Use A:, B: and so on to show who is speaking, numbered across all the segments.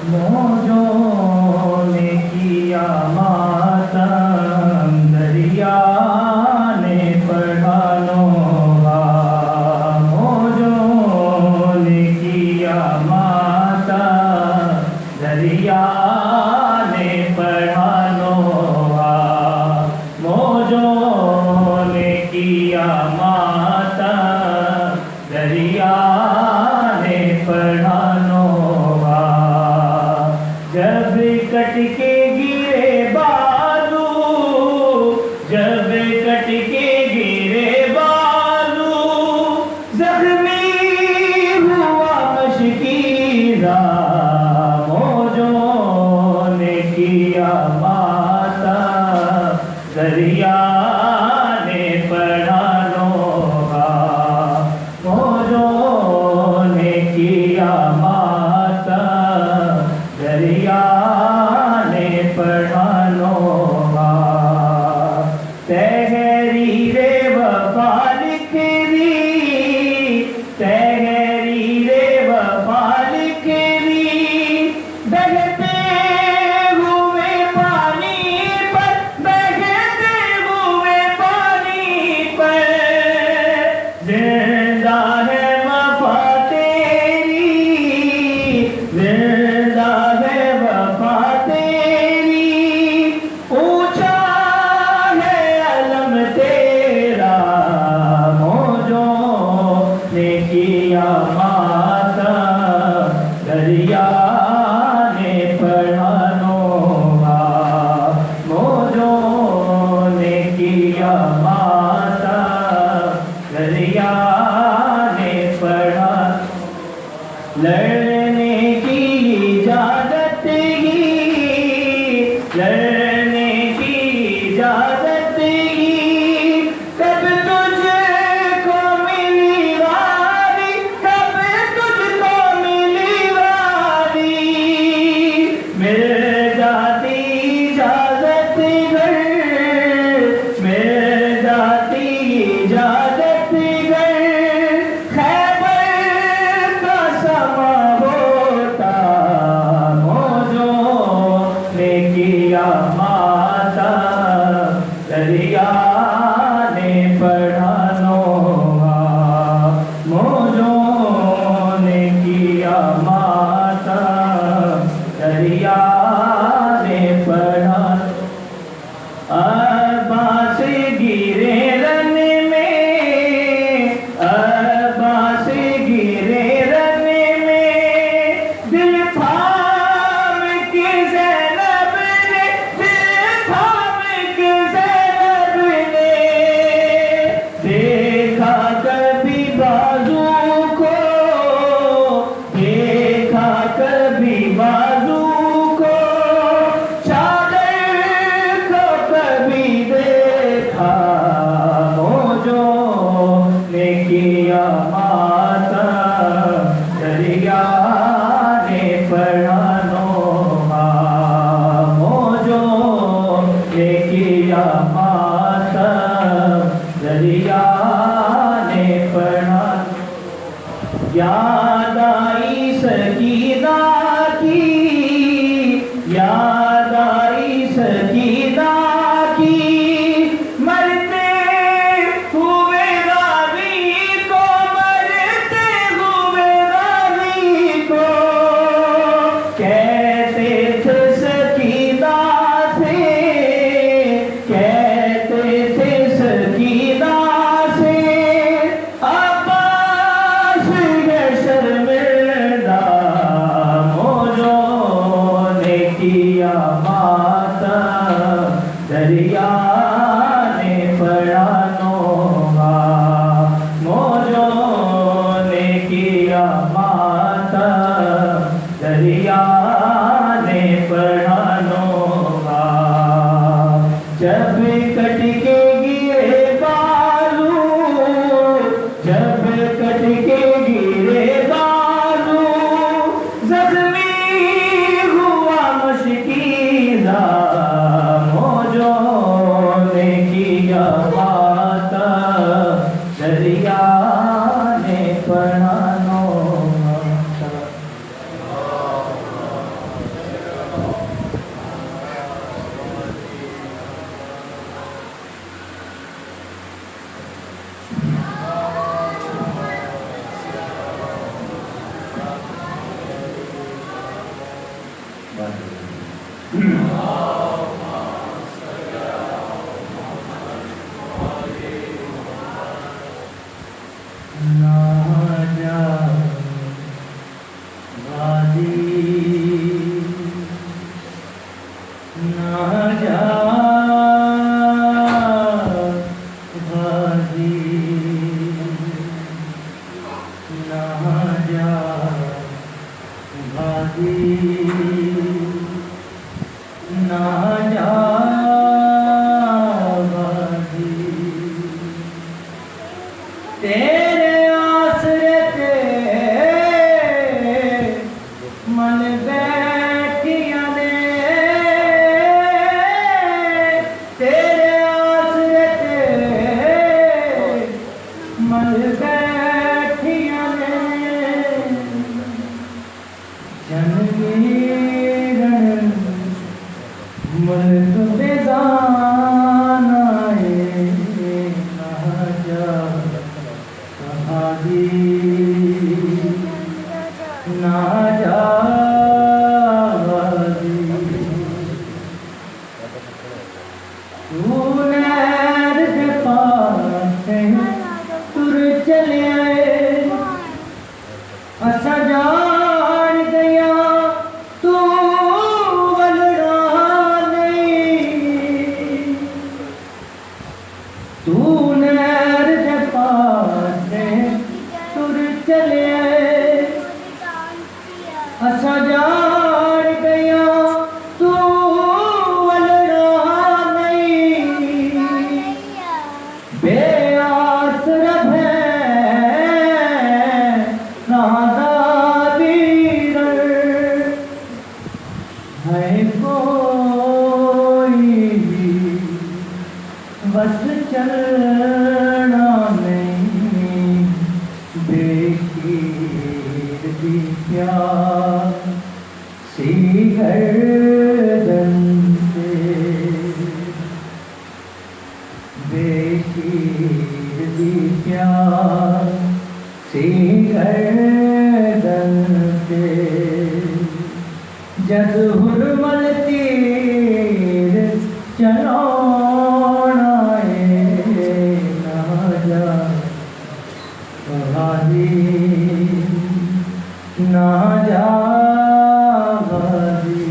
A: موجوں نے کیا ماتم دریا نے پڑھا نوحہ، موجوں نے کیا ماتم دریا نے پڑھا نوحہ، موجوں نے کیا ماتم دریا نے پڑھا نوحہ، جب کٹ کے گرے بالو، جب کٹ کے گرے بالو، زخمی ہوا مشکیزہ، موجوں نے کیا ماتم دریا نے پڑھا نوحہ، موجوں نے کیا ماتم دریا نے پڑھا نوحہ، تحریر وفا لکھ دی، تحریر وفا لکھ دی، بہتے ہوئے پانی پر، بہتے ہوئے پانی پر، زندہ ہے وفا تیری، زندہ ہے وفا تیری، اونچا ہے علم تیرا، موجوں نے کیا ماتم دریا نے پڑھا نوحہ، موجوں نے کیا ماتم دریا نے پڑھا، لڑنے کی اجازت ہی، لڑنے کی اجازت ہی، کب تجھ کو ملی واری، کب تجھ کو ملی واری، مل جاتی اجازت گھر، مل جاتی اجازت گھر، خیبر کا سما ہوتا، موجوں نے کیا ماتم دریا نے پڑھا نوحہ، موجوں نے کیا ماتم دریا نے پڑھا، عباس گرے رن میں، عباس گرے رن میں، دل تھام کے زینب نے، دل تھام نہ جا غازی نہ جا غازی نہ جا غازی تیرے آسرے تے من بیٹھیاں نے تیرے آسرے تے من بیٹھیاں نے جنگیرن ملک بیزان آئے نہ جا غازی نہ جا غازی تو نہر کے پاس سے تر چلے آئے اسا جان گیا تو ولڑا نہیں تو نہر کے پاس سے تر چلے آئے اسا جان گیا تو ولڑا نہیں بے آسرا ہے ناداری ہے کوئی بس چلنا نہیں بے شیر دی پیار سی گردن سے بے شیر دی پیار سی گردن سے جد حرمل تیر چلانا ہے نہ جا غازی نہ جا غازی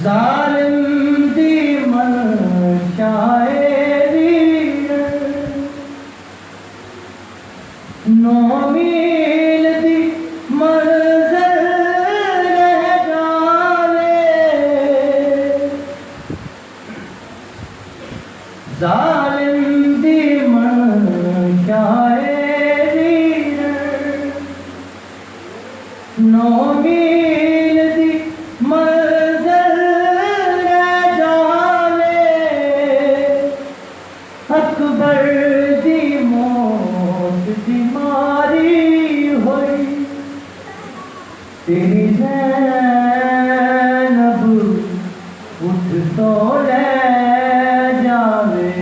A: ظالم دی منشائے نو میل دی منزل رہ جاوے ظالم دی منشائے نو میل دی منزل رہ جاوے اکبر دی موت دی ماری ہوئی تیری زینب اٹھ تو لے جاوے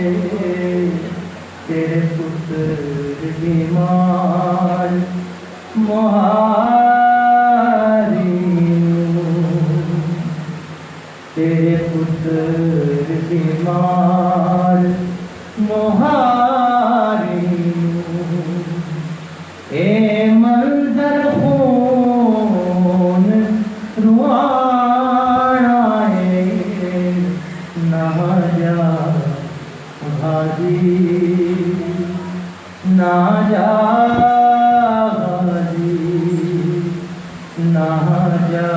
A: تیرے پتر بیمار مہاری تیرے پتر بیمار مہاری اے منظر خون روانا ہے نہ جا غازی نہ جا غازی نہ جا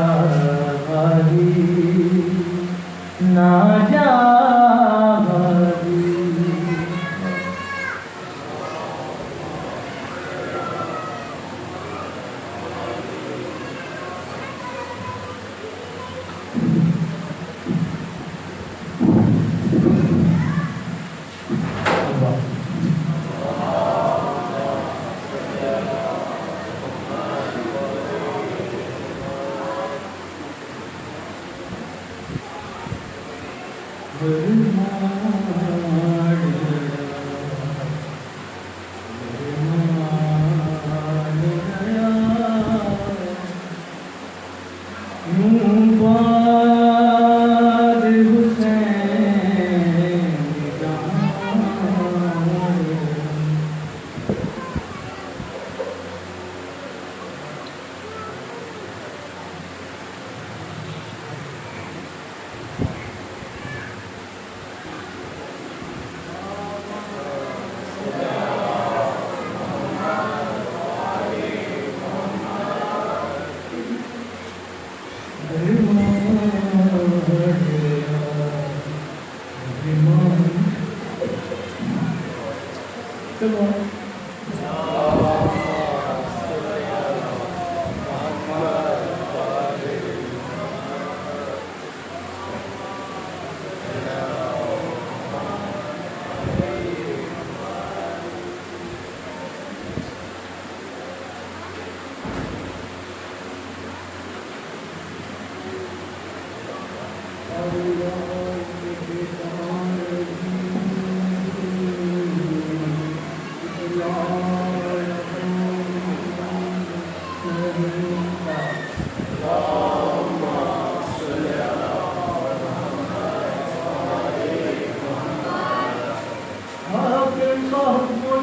A: غازی نہ جا غازی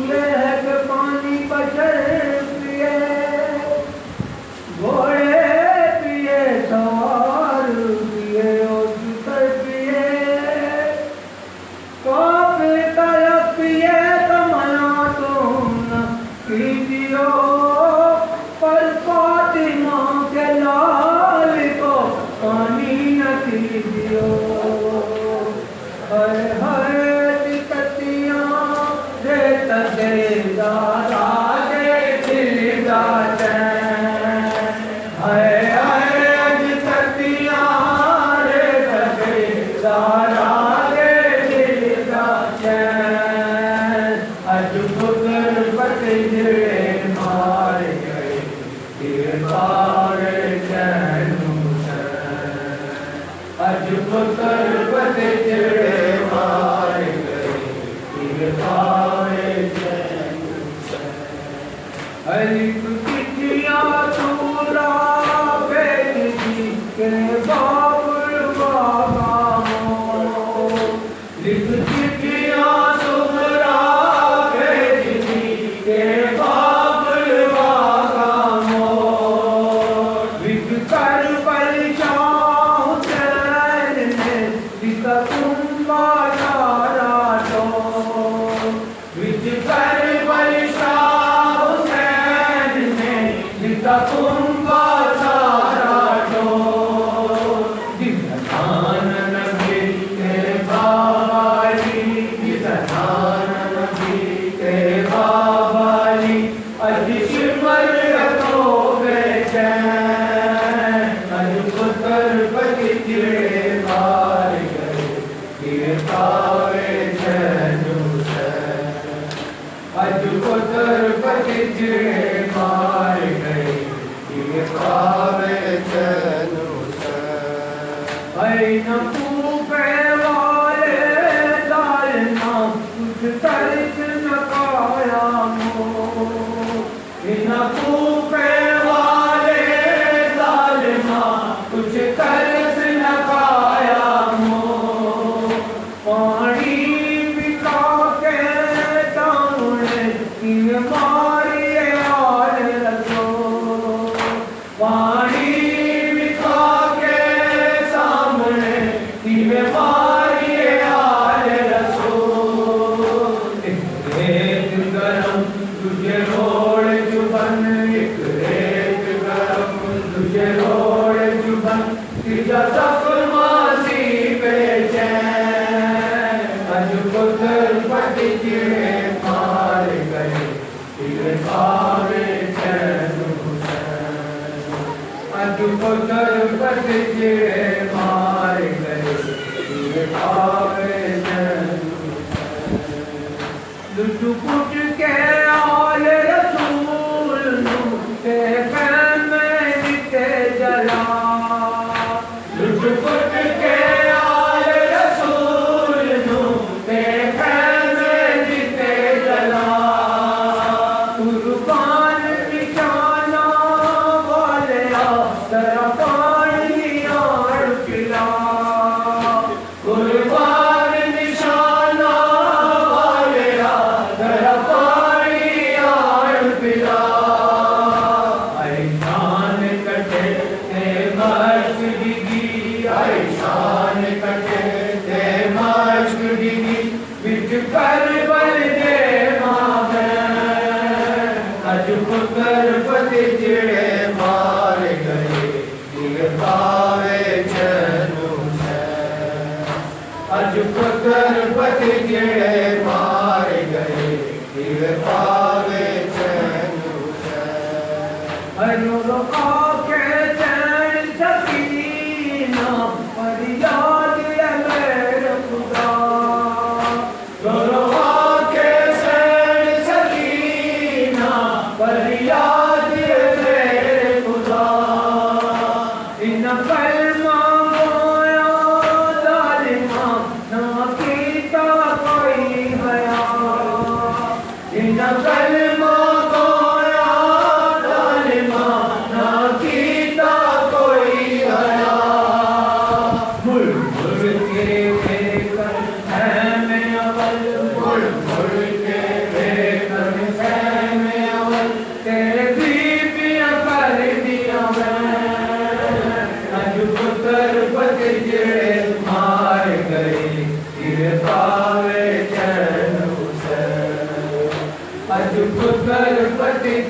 A: یہ ہے کہ پانی بچے پیے گھوڑے پیے سوار پیے اور جتر پیے کافی طرف پیے تمنا تم نہ کیجیو پر فاطمہ کے لال کو پانی نہ کیجیو ہر ہر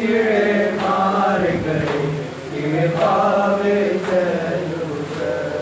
A: چیڑے مار گئے کہ پاوے چلو کر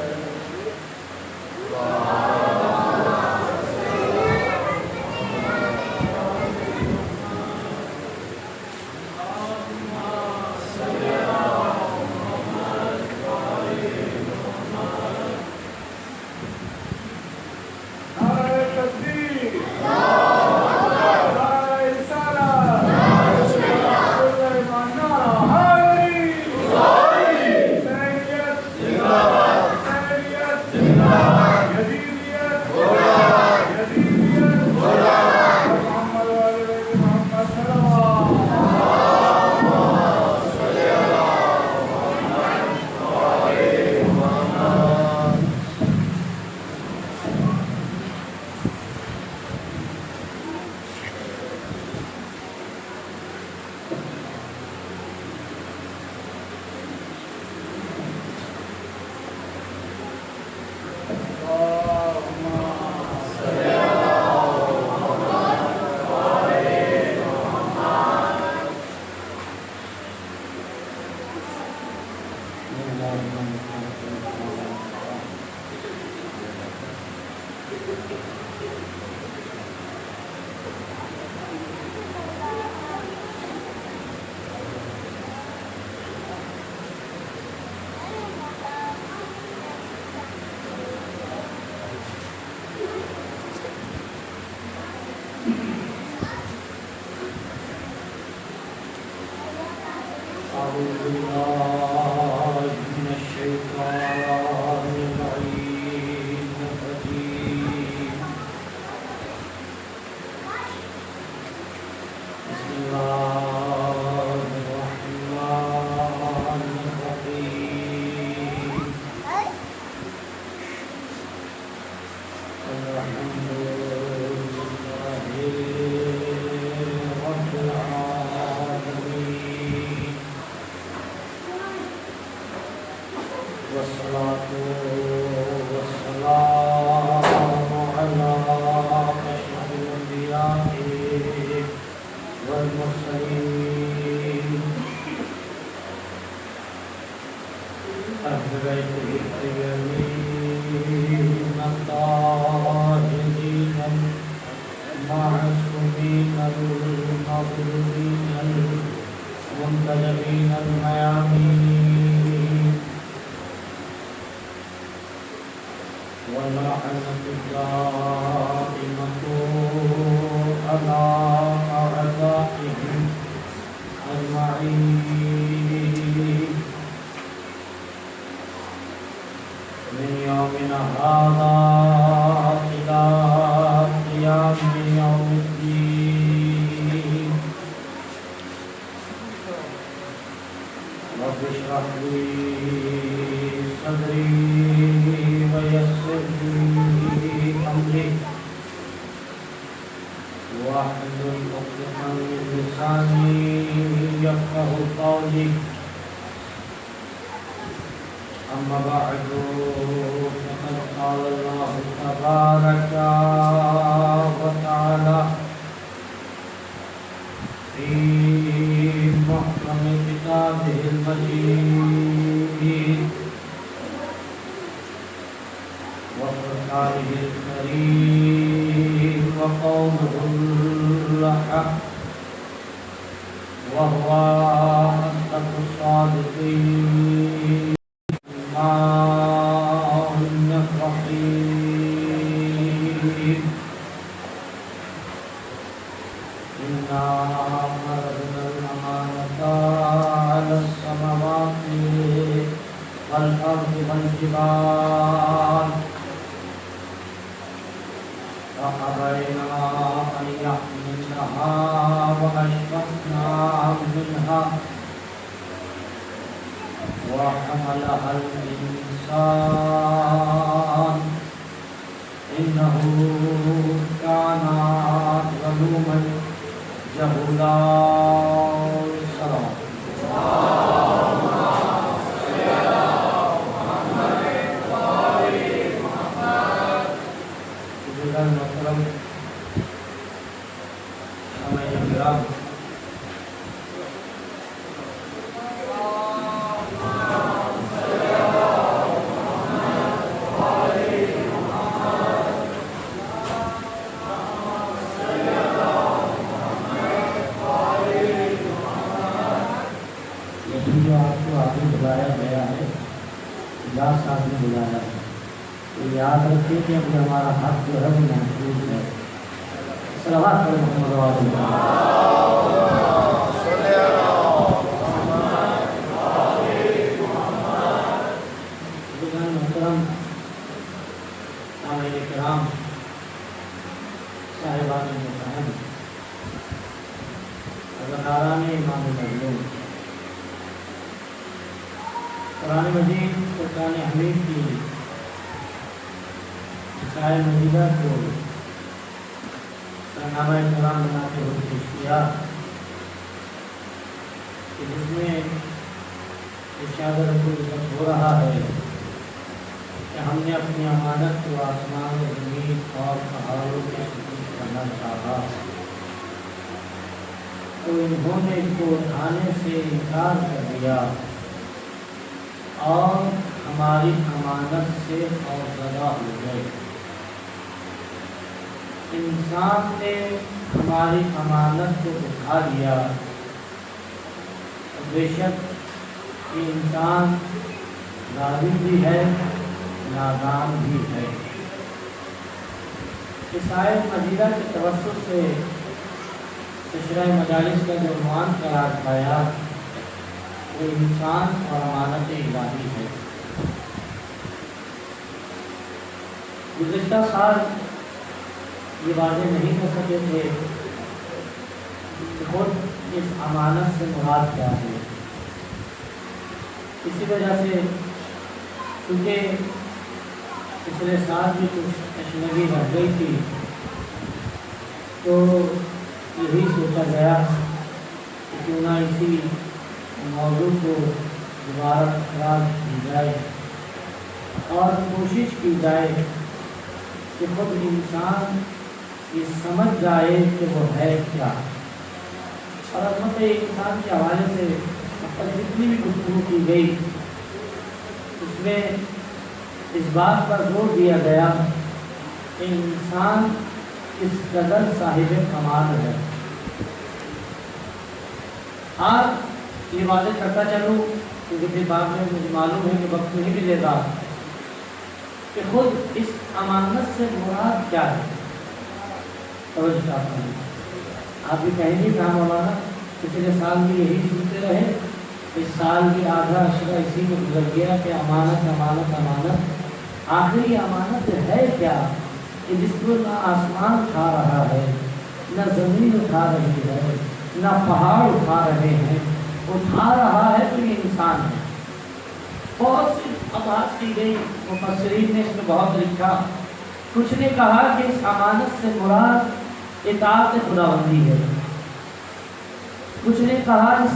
A: رکھے کہ اب ہمارا حق جو ہے وہ محفوظ ہے. صلوات پر محمد و آل محترم سامعین کرام، صاحبان محترم، ازاداران امام مظلوم، قرآن مجید فرقان حمید کی رسائل مجیدہ کو کارنامہ کرام بناتے ہوئے پیش کیا کہ جس میں ارشاد رسول ہو رہا ہے کہ ہم نے اپنی امانت کو آسمان و زمین اور پہاڑوں کے سپرد کرنا چاہا تو انہوں نے اس کو اٹھانے سے انکار کر دیا اور ہماری امانت سے خوفزدہ ہو گئے. انسان نے ہماری امانت کو اٹھا لیا. بے شک یہ انسان ظالم بھی ہے، نادان بھی ہے. اس آیت مجیدہ کے توسط سے عشرہ مجالس کا جو عنوان قرار پایا وہ انسان اور امانت الہی ہے. گزشتہ سال یہ واضح نہیں کر سکے تھے کہ خود اس امانت سے مراد کیا ہے. اسی وجہ سے کیونکہ پچھلے سال بھی کچھ تشنگی رہ گئی تھی تو یہی سوچا گیا کہ کیوں نہ اسی موضوع کو دوبارہ تکرار کی جائے اور کوشش کی جائے کہ خود انسان یہ سمجھ جائے کہ وہ ہے کیا. اور عظمت انسان کے حوالے سے اب تک جتنی بھی گفتگو کی گئی اس میں اس بات پر زور دیا گیا کہ انسان کس قدر صاحب کمال ہے. آج یہ واضح کرتا چلوں کیونکہ پھر بعد میں مجھے معلوم ہے کہ وقت نہیں ملے گا کہ خود اس امانت سے مراد کیا ہے. توجہ چاہتا ہوں. آپ بھی کہیں گے کہاں مولانا پچھلے سال بھی یہی سنتے رہے، اس سال بھی آدھا عشرہ اسی میں گزر گیا کہ امانت امانت امانت. آخر یہ امانت ہے کیا کہ جس کو نہ آسمان اٹھا رہا ہے، نہ زمین اٹھا رہی ہے، نہ پہاڑ اٹھا رہے ہیں، اٹھا رہا ہے تو یہ انسان ہے. بہت سی ابحاث کی گئی، مفسرین نے اس میں بہت لکھا. کچھ نے کہا کہ اس امانت سے مراد اطاعت خداوندی ہے. کچھ نے کہا اس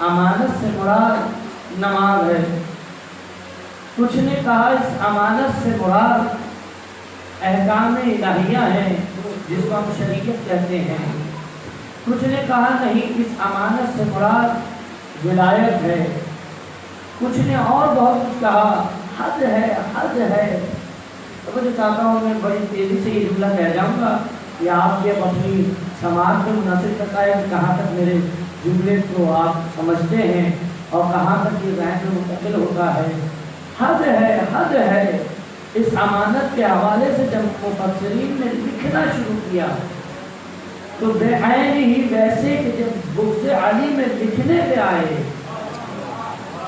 A: امانت سے مراد نماز ہے. کچھ نے کہا اس امانت سے مراد احکام الہیہ ہیں جس کو ہم شریعت کہتے ہیں. کچھ نے کہا نہیں اس امانت سے مراد ولایت ہے. کچھ نے اور بہت کچھ کہا. حد ہے حد ہے. تو میں چاہتا ہوں میں بڑی تیزی سے یہ جملہ کہہ جاؤں گا کہ آپ یہ اپنی سماج کو مناسب کرتا ہے کہ کہاں تک میرے جملے کو آپ سمجھتے ہیں اور کہاں تک یہ ذہن میں منتقل ہوتا ہے. حد ہے حد ہے. اس امانت کے حوالے سے جب مفسرین نے لکھنا شروع کیا تو بے عین ہی ویسے کہ جب بغض علی میں لکھنے پہ آئے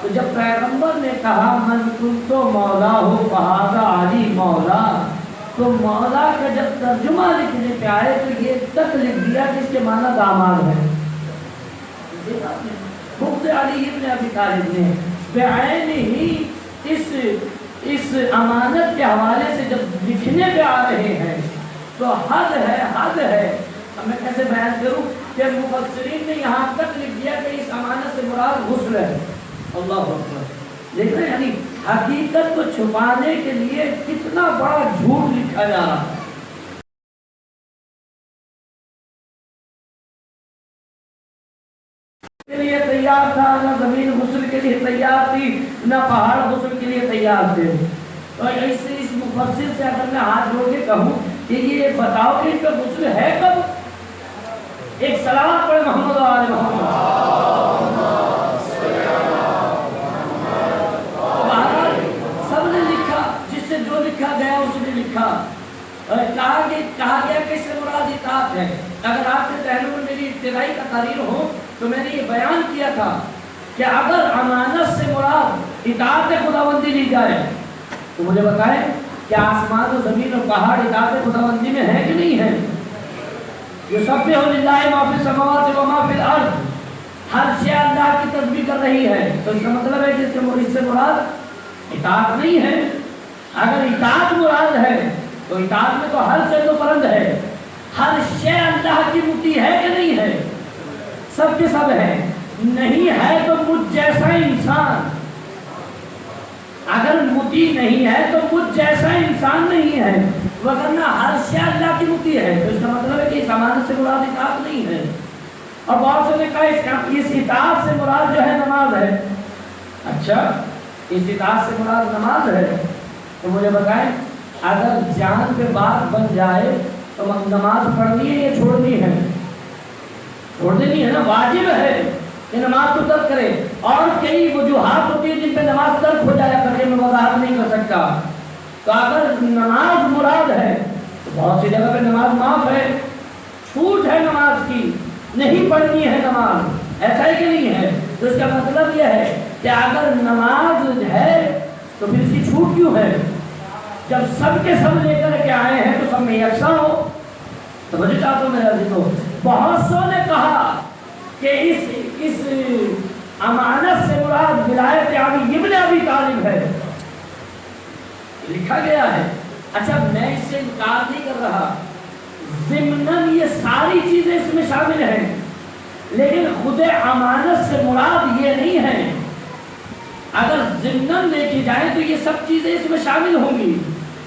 A: تو جب پیغمبر نے کہا من کنت مولا ہو فہذا علی مولا، تو مولا کا جب ترجمہ لکھنے پہ آئے تو یہ تک لکھ دیا کہ اس کے معنی داماد ہے. بغض علی ابن ابی طالب نے بے عین ہی اس امانت کے حوالے سے جب لکھنے پہ آ رہے ہیں تو حد ہے حد ہے. اب میں کیسے بیان کروں کہ مفسرین نے یہاں تک لکھ دیا کہ اس امانت سے مراد غسل ہے. اللہ اکبر. دیکھ رہے یعنی حقیقت کو چھپانے کے لیے کتنا بڑا جھوٹ لکھا جا رہا ہے. کے لیے تیار تھا، نہ زمین غسل کے لیے تیار تھی، نہ پہاڑ غسل کے لیے تیار تھے. تو اس مفسر سے اگر میں ہاتھ جوڑ کے کہوں کہ یہ بتاؤ کہ ان کا غسل ہے کب، ایک صلوات پڑھے محمد و آل محمد. سب نے لکھا، جس سے جو لکھا گیا اس نے لکھا کہا گیا کہ اس سے مراد اطاعت ہے. اگر آپ کے ذہنوں میں میری ابتدائی تقاریر ہو تو میں نے یہ بیان کیا تھا کہ اگر امانت سے مراد اطاعت خداوندی لی جائے تو مجھے بتائیں کہ آسمان و زمین اور پہاڑ اطاعت خداوندی میں ہے کہ نہیں ہے؟ یسبح للہ ما فی السماوات و ما فی الارض، ہر شے اللہ کی تسبیح کر رہی ہے. تو اس کا مطلب ہے کہ اس سے مراد اطاعت نہیں ہے. اگر اطاعت مراد ہے تو اطاعت میں تو ہر شے تو پرند ہے. ہر شے اللہ کی مطیع ہے کہ نہیں ہے؟ سب کے سب ہے. نہیں ہے تو مجھ جیسا انسان، اگر مطیع نہیں ہے تو مجھ جیسا انسان نہیں ہے، وگرنہ ہر شے اللہ کی مطیع ہے. تو اس کا مطلب ہے کہ اس امانت سے مراد اطاعت نہیں ہے. اور بہت سے نے کہا اس اطاعت سے مراد جو ہے نماز ہے. اچھا اس اطاعت سے مراد نماز ہے تو مجھے بتائیں اگر جان پہ بات بن جائے تو نماز پڑھنی ہے یا چھوڑنی ہے؟ چھوڑ دینی ہے نا. واجب ہے کہ نماز کو ترک کرے. اور کئی وجوہات ہوتی ہیں جن پہ نماز ترک ہو جایا کرے، میں وضاحت نہیں کر سکتا. تو اگر نماز مراد ہے تو بہت سی جگہ پہ نماز معاف ہے، چھوٹ ہے نماز کی، نہیں پڑھنی ہے نماز، ایسا ہے کہ نہیں ہے؟ تو اس کا مطلب یہ ہے کہ اگر نماز ہے تو پھر اس کی چھوٹ کیوں ہے؟ جب سب کے سب لے کر کے آئے ہیں تو سب میں یکساں ہو. تو مجھے چاہتا ہوں میرا عزیزو، بہت سو نے کہا کہ اس امانت سے مراد ولایت علی ابن ابی طالب ہے، لکھا گیا ہے. اچھا میں اس سے انکار نہیں کر رہا، ضمناً یہ ساری چیزیں اس میں شامل ہیں، لیکن خود امانت سے مراد یہ نہیں ہے. اگر ضمناً دیکھی جائے تو یہ سب چیزیں اس میں شامل ہوں گی،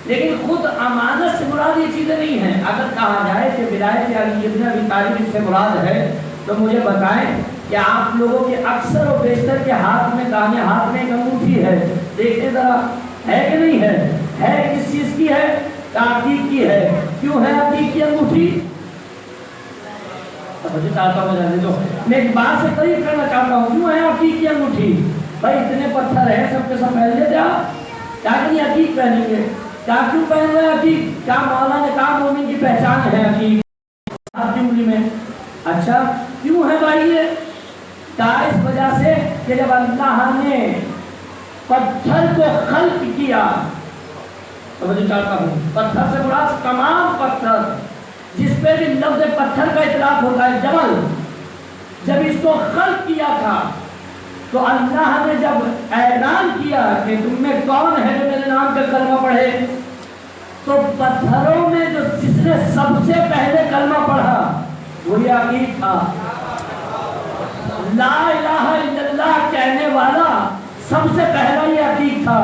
A: لیکن خود امانت سے مراد یہ چیزیں نہیں ہیں. اگر کہا جائے کہ ولایت علی ابن ابی طالب اس سے مراد ہے تو مجھے بتائیں کہ آپ لوگوں کے اکثر و بیشتر کے ہاتھ میں، دانے ہاتھ میں ایک انگوٹھی ہے، دیکھیں ذرا ہے کہ نہیں ہے؟ ہے کس چیز کی ہے؟ عقیق کی ہے. کیوں ہے عقیق کی انگوٹھی؟ مجھے چاہتا ہوں میں ایک بات سے قریب کرنا چاہتا ہوں، کیوں ہے عقیق کی انگوٹھی؟ بھائی اتنے پتھر ہیں، سب کے سب پہن لیتے آپ، کیا کہ نہیں عقیق پہنیں گے؟ کیا کیوں پہن رہے ہیں عقیق؟ کیا مولا نے کہا مومن کی پہچان ہے عقیق آپ کی انگلی میں؟ اچھا کیوں ہے بھائی یہ؟ کیا اس وجہ سے کہ جب اللہ نے پتھر کو خلق کیا، تو مجھے چاہتا ہوں پتھر سے مراد تمام پتھر جس پہ بھی لفظ پتھر کا اطلاق ہوتا ہے، جبل، جب اس کو خلق کیا تھا تو اللہ نے جب اعلان کیا کہ تم میں کون ہے جو میرے نام کا کلمہ پڑھے، تو پتھروں میں جو جس نے سب سے پہلے کلمہ پڑھا وہی عقیق تھا. لا الہ الا اللہ کہنے والا سب سے پہلا یہ عقیق تھا.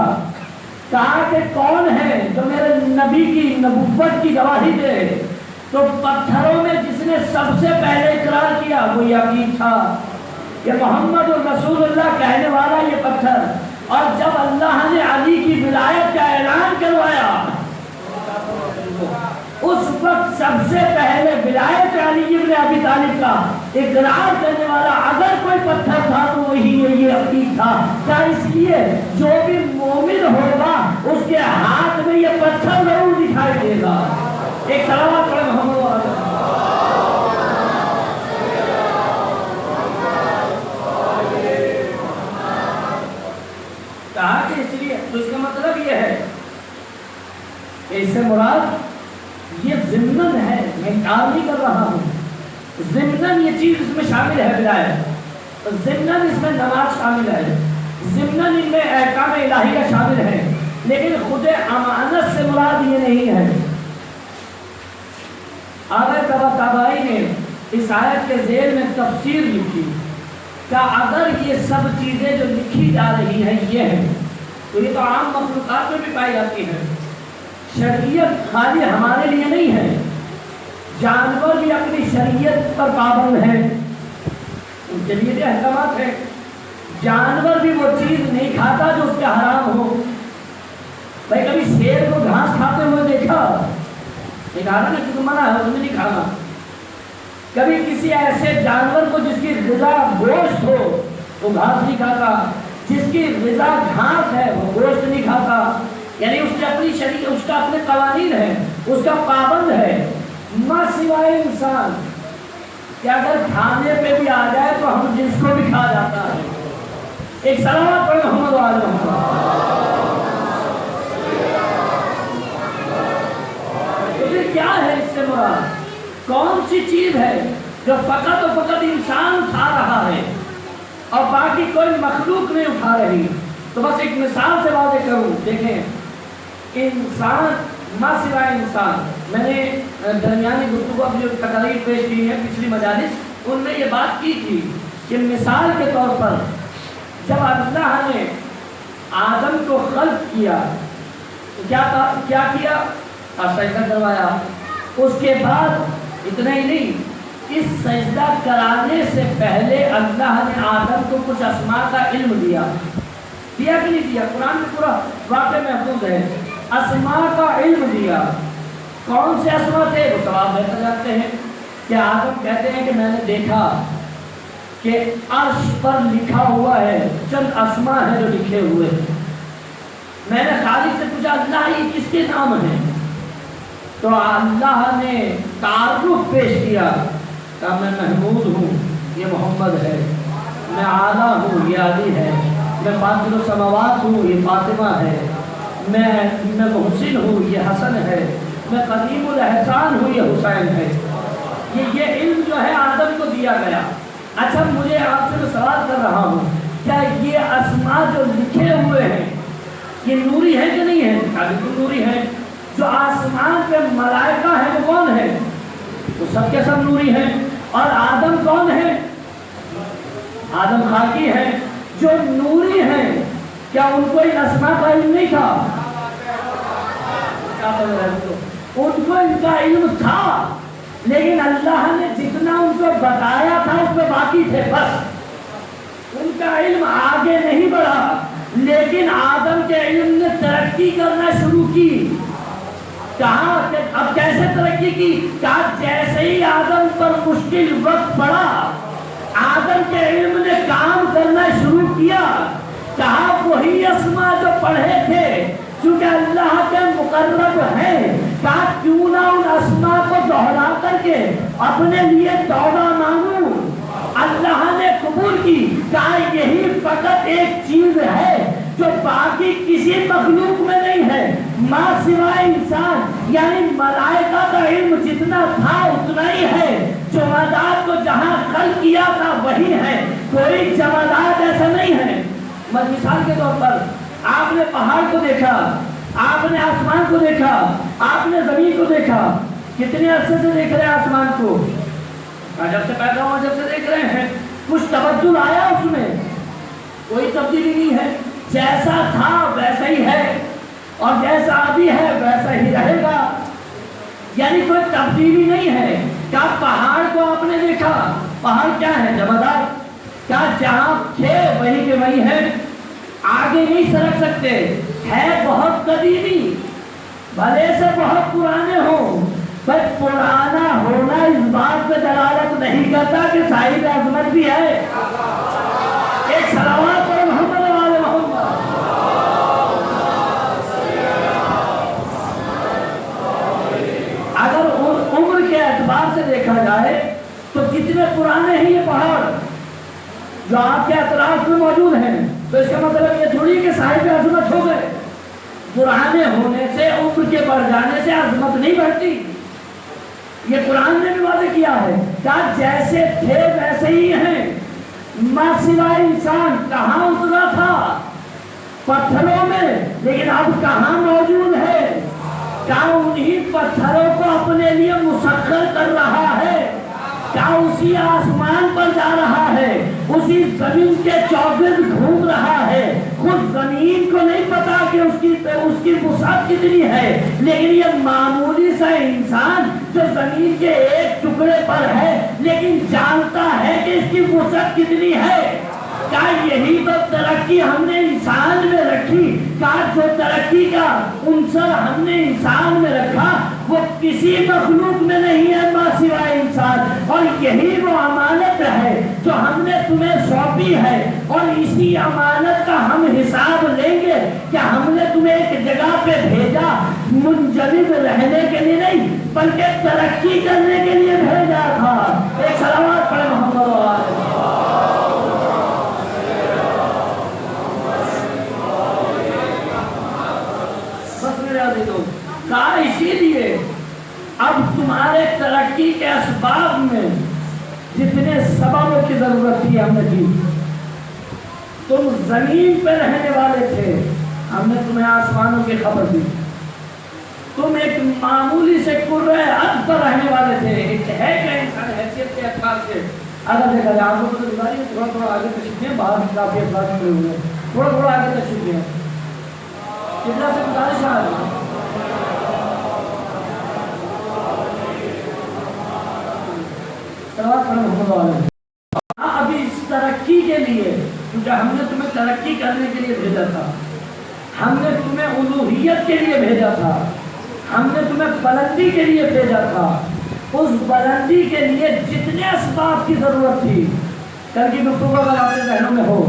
A: کہا کہ کون ہے جو میرے نبی کی نبوت کی گواہی دے، تو پتھروں میں جس نے سب سے پہلے اقرار کیا وہی عقیق تھا کہ محمد رسول اللہ کہنے والا یہ پتھر. اور جب اللہ نے علی کی ولایت کا اعلان کروایا اس وقت سب سے پہلے ولایت علی ابن ابی طالب کا اقرار کرنے والا اگر کوئی پتھر تھا تو وہی یہ عقیق تھا. کیا اس لیے جو بھی مومن ہوگا اس کے ہاتھ میں یہ پتھر ضرور دکھائی دے گا. ایک صلوات پڑھیں محمد وعلیہ. کہا کہ اس لیے تو اس کا مطلب یہ ہے کہ اس سے مراد یہ ضمناً ہے، میں انکار نہیں کر رہا ہوں، ضمناً یہ چیز اس میں شامل ہے ولایت، ضمناً اس میں نماز شامل ہے، ضمناً ان میں احکام الہی کا شامل ہے، لیکن خود امانت سے مراد یہ نہیں ہے. آغا طباطبائی نے اس آیت کے ذیل میں تفسیر لکھی کہ اگر یہ سب چیزیں جو لکھی جا رہی ہیں یہ ہیں تو یہ تو عام مخلوقات میں بھی پائی جاتی ہیں. شریعت خالی ہمارے لیے نہیں ہے، جانور بھی اپنی شریعت پر پابند ہیں، ان کے لیے بھی احکامات ہیں. جانور بھی وہ چیز نہیں کھاتا جو اس کے حرام ہو. بھائی کبھی شیر کو گھاس کھاتے ہوئے دیکھا؟ ایک آدمی نے منع ہے اس میں نہیں کھانا. کبھی کسی ایسے جانور کو جس کی غذا گوشت ہو وہ گھاس نہیں کھاتا، جس کی غذا گھاس ہے وہ گوشت نہیں کھاتا. یعنی اس کی اپنی شریعت، اس کا اپنے قوانین ہے، اس کا پابند ہے، ماں سوائے انسان کہ اگر کھانے پہ بھی آ جائے تو ہم جس کو بھی کھا جاتا ہے۔ ایک صلوات پڑھیں محمد و آل محمد۔ تو پھر کیا ہے اس سے مراد؟ کون سی چیز ہے جو فقط و فقط انسان اٹھا رہا ہے اور باقی کوئی مخلوق نہیں اٹھا رہی؟ تو بس ایک مثال سے واضح کروں، دیکھیں انسان ما سوائے انسان، میں نے درمیانی گفتگو اب جو تقاریر پیش کی ہے پچھلی مجالس، ان میں یہ بات کی تھی کہ مثال کے طور پر جب اللہ نے آدم کو خلق کیا تو کیا کیا؟ سجدہ کروایا۔ اس کے بعد اتنا ہی نہیں، اس سجدہ کرانے سے پہلے اللہ نے آدم کو کچھ اسماء کا علم دیا کہ نہیں دیا؟ قرآن میں پورا واقعہ محفوظ ہے۔ اسماء کا علم دیا۔ کون سے اسماء تھے؟ وہ سب آپ بہتر جانتے ہیں کہ آدم کہتے ہیں کہ میں نے دیکھا کہ عرش پر لکھا ہوا ہے، چند اسماء ہیں جو لکھے ہوئے ہیں۔ میں نے خالق سے پوچھا اللہ یہ کس کے نام ہیں؟ تو اللہ نے تعارف پیش کیا کہ میں محمود ہوں، یہ محمد ہے، میں اعلیٰ ہوں، یہ علی ہے، میں فاطر السماوات ہوں، یہ فاطمہ ہے، میں محسن ہوں، یہ حسن ہے، میں قدیم الاحسان ہوں، یہ حسین ہے۔ یہ علم جو ہے آدم کو دیا گیا۔ اچھا مجھے آپ سے میں سوال کر رہا ہوں، کیا یہ اسماء جو لکھے ہوئے ہیں یہ نوری ہے کہ نہیں ہے؟ بالکل نوری ہے۔ جو آسمان پہ ملائکہ ہے وہ کون ہے؟ وہ سب کے سب نوری ہیں۔ اور آدم کون ہے؟ آدم خاکی ہے۔ جو نوری ہیں کیا ان کو ان اسماء کا علم نہیں تھا؟ ان کو ان کا علم تھا، لیکن اللہ نے جتنا ان کو بتایا تھا اس پہ باقی تھے، بس ان کا علم آگے نہیں بڑھا۔ لیکن آدم کے علم نے ترقی کرنا شروع کی۔ کہا کہ اب کیسے ترقی کی؟ کہا جیسے ہی آدم پر مشکل وقت پڑا، آدم کے علم نے کام کرنا شروع کیا۔ کہا وہی اسماء جو پڑھے تھے چونکہ اللہ کے مقرب ہیں، کہا کیوں نہ ان اسماء کو دوہرا کر کے اپنے لیے توبہ مانگوں۔ اللہ نے قبول کی۔ کہا یہی فقط ایک چیز ہے جو باقی کسی مخلوق میں نہیں ہے، ماں سوائے انسان، یعنی ملائکہ کا علم جتنا تھا اتنا ہی ہے۔ جمادات کو جہاں خلق کیا تھا وہی ہے، کوئی جمادات ایسا نہیں ہے۔ مثال کے طور پر آپ نے پہاڑ کو دیکھا، آپ نے آسمان کو دیکھا، آپ نے زمین کو دیکھا، کتنے عرصے سے دیکھ رہے ہیں آسمان کو؟ جب سے پیدا ہوا جب سے دیکھ رہے ہیں۔ کچھ تبدل آیا اس میں؟ کوئی تبدیلی نہیں ہے، جیسا تھا ویسا ہی ہے، اور جیسا ابھی ہے ویسا ہی رہے گا، یعنی کوئی تبدیلی نہیں ہے۔ کیا پہاڑ کو آپ نے دیکھا؟ پہاڑ کیا ہے؟ جمادات۔ کیا جہاں تھے وہی کے وہی ہے، آگے نہیں سرک سکتے، ہے بہت قدیمی، بھلے سے بہت پرانے ہوں، پر پرانا ہونا اس بات پہ دلالت نہیں کرتا کہ صاحب عظمت بھی ہے۔ ایک صلوات پر محمد و آل محمد۔ اگر عمر کے اعتبار سے دیکھا جائے تو کتنے پرانے ہیں یہ پہاڑ جو آپ کے اطراف میں موجود ہیں، تو اس کا مطلب یہ تھوڑی کہ صاحب عظمت ہو گئے۔ پرانے ہونے سے، عمر کے بڑھ جانے سے عظمت نہیں بڑھتی۔ یہ قرآن نے بھی واضح کیا ہے کہ جیسے تھے ویسے ہی ہیں۔ ماں سوائے انسان کہاں اترا تھا؟ پتھروں میں، لیکن اب کہاں موجود ہے؟ کیا انہی پتھروں کو اپنے لیے مسخر کر رہا ہے؟ کیا اسی آسمان پر جا رہا ہے، اسی زمین کے چوگرد گھوم رہا ہے؟ خود زمین کو نہیں پتا کہ اس کی وسعت کتنی ہے، لیکن یہ معمولی سا انسان جو زمین کے ایک ٹکڑے پر ہے لیکن جانتا ہے کہ اس کی وسعت کتنی ہے۔ کیا یہی تو ترقی ہم نے انسان میں رکھی؟ کیا جو ترقی کا عنصر ہم نے انسان میں رکھا وہ کسی مخلوق میں نہیں ہے ماں سوائے انسان؟ اور یہی وہ امانت ہے جو ہم نے تمہیں سونپی ہے۔ اور اسی امانت کا ہم حساب لیں گے کہ ہم نے تمہیں ایک جگہ پہ بھیجا منجمد رہنے کے لیے نہیں بلکہ ترقی کرنے کے لیے بھیجا تھا۔ ایک صلوات پڑھیں محمد و آلہ۔ بس میرے عزیزوں، کہا اسی لیے اب تمہارے ترقی کے اسباب میں جتنے سببوں کی ضرورت تھی ہم نے دی۔ تم زمین پہ رہنے والے تھے، ہم نے تمہیں آسمانوں کی خبر دی۔ تم ایک معمولی سے کرۂ ارض پر رہنے والے تھے، ایک ہے کہ انسان حیثیت کے اعتبار سے اگر دیکھا جائے آپ کو تو دیواری ہے، تھوڑا تھوڑا آگے تشریف لیں، باہر کافی افراد کھڑے ہوئے ہیں، تھوڑا تھوڑا آگے تشریف لیں۔ کتنا سے گزارش ہے ابھی اس ترقی کے لیے، کیونکہ ہم نے تمہیں ترقی کرنے کے لیے بھیجا تھا، ہم نے تمہیں الوہیت کے لیے بھیجا تھا، ہم نے تمہیں بلندی کے لیے بھیجا تھا۔ اس بلندی کے لیے جتنے اسباب کی ضرورت تھی، کل کی گفتگو اگر آپ کے ذہنوں میں ہو،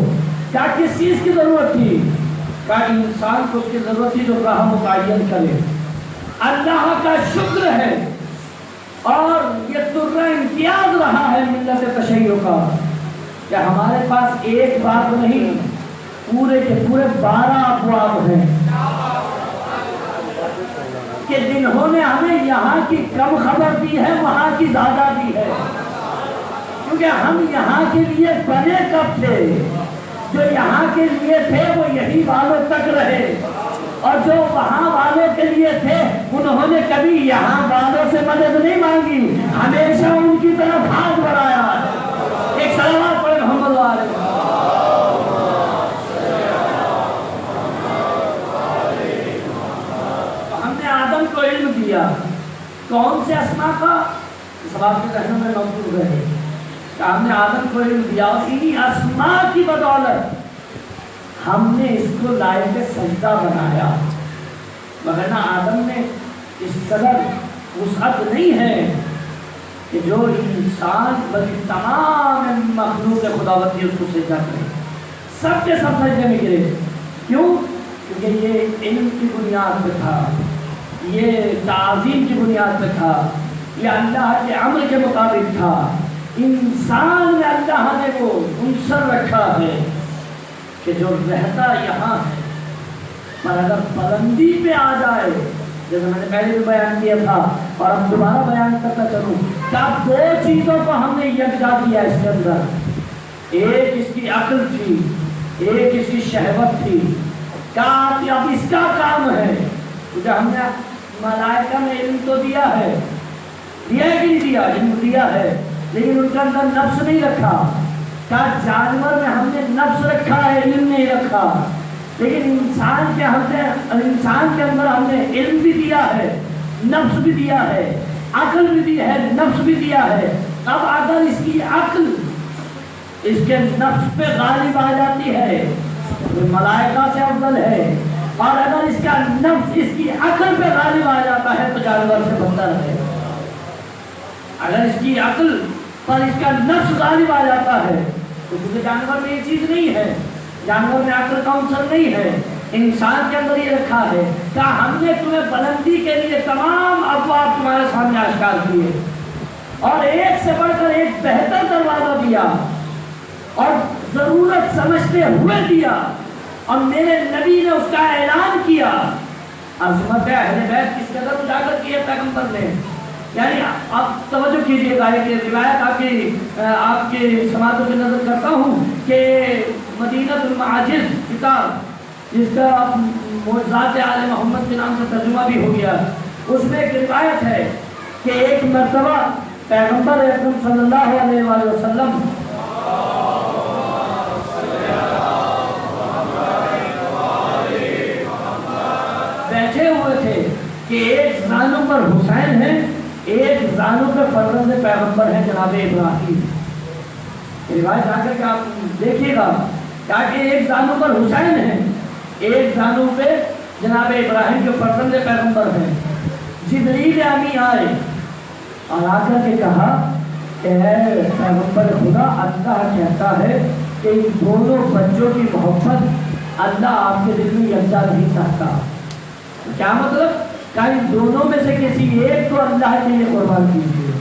A: کیا کس چیز کی ضرورت تھی؟ کیا انسان کو اس کی ضرورت تھی جو راہ متعین کرے۔ اللہ کا شکر ہے اور یہ درہ امتیاز رہا ہے ملت تشیع کا کہ ہمارے پاس ایک باب نہیں، پورے کے پورے 12 ابواب ہیں کہ جنہوں نے ہمیں یہاں کی کم خبر دی ہے وہاں کی زیادہ دی ہے، کیونکہ ہم یہاں کے لیے بنے کب تھے؟ جو یہاں کے لیے تھے وہ یہی والوں تک رہے، اور جو وہاں والوں کے لیے تھے انہوں نے کبھی یہاں والوں سے مدد نہیں مانگی، ہمیشہ ان کی طرف ہاتھ بڑھایا۔ ایک صلوات پڑھیں محمد علیہ۔ ہم نے آدم کو علم دیا، کون سے اسماء کا؟ اس بات کے ذہنوں میں موجود رہے کہ ہم نے آدم کو علم دیا، اور انہی اسماء کی بدولت ہم نے اس کو لائق سجدہ بنایا، مگر نہ آدم میں اس قدر وسعت نہیں ہے کہ جو انسان بلکہ تمام مخلوق خداوندی اس کو سجدہ کرے، سب کے سب سجدے میں گرے۔ کیوں؟ کیونکہ یہ علم کی بنیاد پہ تھا، یہ تعظیم کی بنیاد پہ تھا، یہ اللہ کے امر کے مطابق تھا۔ انسان میں اللہ نے وہ عنصر رکھا ہے کہ جو رہتا یہاں ہے، پر اگر بلندی پہ آ جائے، جیسے میں نے پہلے بھی بیان کیا تھا اور اب دوبارہ بیان کرتا چلوں، کہ اب 2 چیزوں کو ہم نے یکجا کیا اس کے اندر، ایک اس کی عقل تھی، ایک اس کی شہوت تھی، کہ اب اس کا کام ہے، کیونکہ ہم نے ملائکہ میں علم تو دیا ہے کہ نہیں دیا؟ علم دیا ہے، لیکن ان کے اندر نفس نہیں رکھا۔ کیا جانور میں ہم نے نفس رکھا ہے، علم نہیں رکھا، لیکن انسان کے اندر ہم نے علم بھی دیا ہے، نفس بھی دیا ہے، عقل بھی دی ہے، نفس بھی دیا ہے۔ اب اگر اس کی عقل اس کے نفس پہ غالب آ جاتی ہے تو ملائکہ سے افضل ہے، اور اگر اس کا نفس اس کی عقل پہ غالب آ جاتا ہے تو جانور سے بدتر ہے۔ اگر اس کی عقل پر اس کا نفس غالب آ جاتا ہے تو کیونکہ جانور میں یہ چیز نہیں ہے، جانور میں عقل کا عنصر نہیں ہے، انسان کے اندر یہ رکھا ہے۔ کیا ہم نے تمہیں بلندی کے لیے تمام ابواب تمہارے سامنے آشکار کیے، اور ایک سے بڑھ کر ایک بہتر دروازہ دیا، اور ضرورت سمجھتے ہوئے دیا، اور میرے نبی نے اس کا اعلان کیا۔ عظمت اہل بیت کس قدر اجاگر کی ہے پیغمبر نے، یعنی آپ توجہ کیجئے گا کہ روایت آپ کے سماعتوں کی نظر کرتا ہوں کہ مدینہ المعاجز کتاب جس کا معجزات آل محمد کے نام سے ترجمہ بھی ہو گیا، اس میں ایک روایت ہے کہ ایک مرتبہ پیغمبر اکرم صلی اللہ علیہ وآلہ وسلم بیٹھے ہوئے تھے کہ ایک زانوں پر حسین ہے، ایک زانوں پہ فرزند پیغمبر ہے جناب ابراہیم۔ روایت جا کر کے آپ دیکھیے گا کہ ایک زانوں پر حسین ہے، ایک زانوں پہ جناب ابراہیم جو فرزند پیغمبر ہیں۔ جبریل امی آئے اور آ کر کے کہا کہ اے پیغمبر خدا، اللہ کہتا ہے کہ کہ ان دونوں بچوں کی محبت اللہ آپ کے دل میں یکجا نہیں چاہتا. کیا مطلب؟ کہ ان دونوں میں سے کسی ایک کو اللہ کے لیے قربان کیجیے.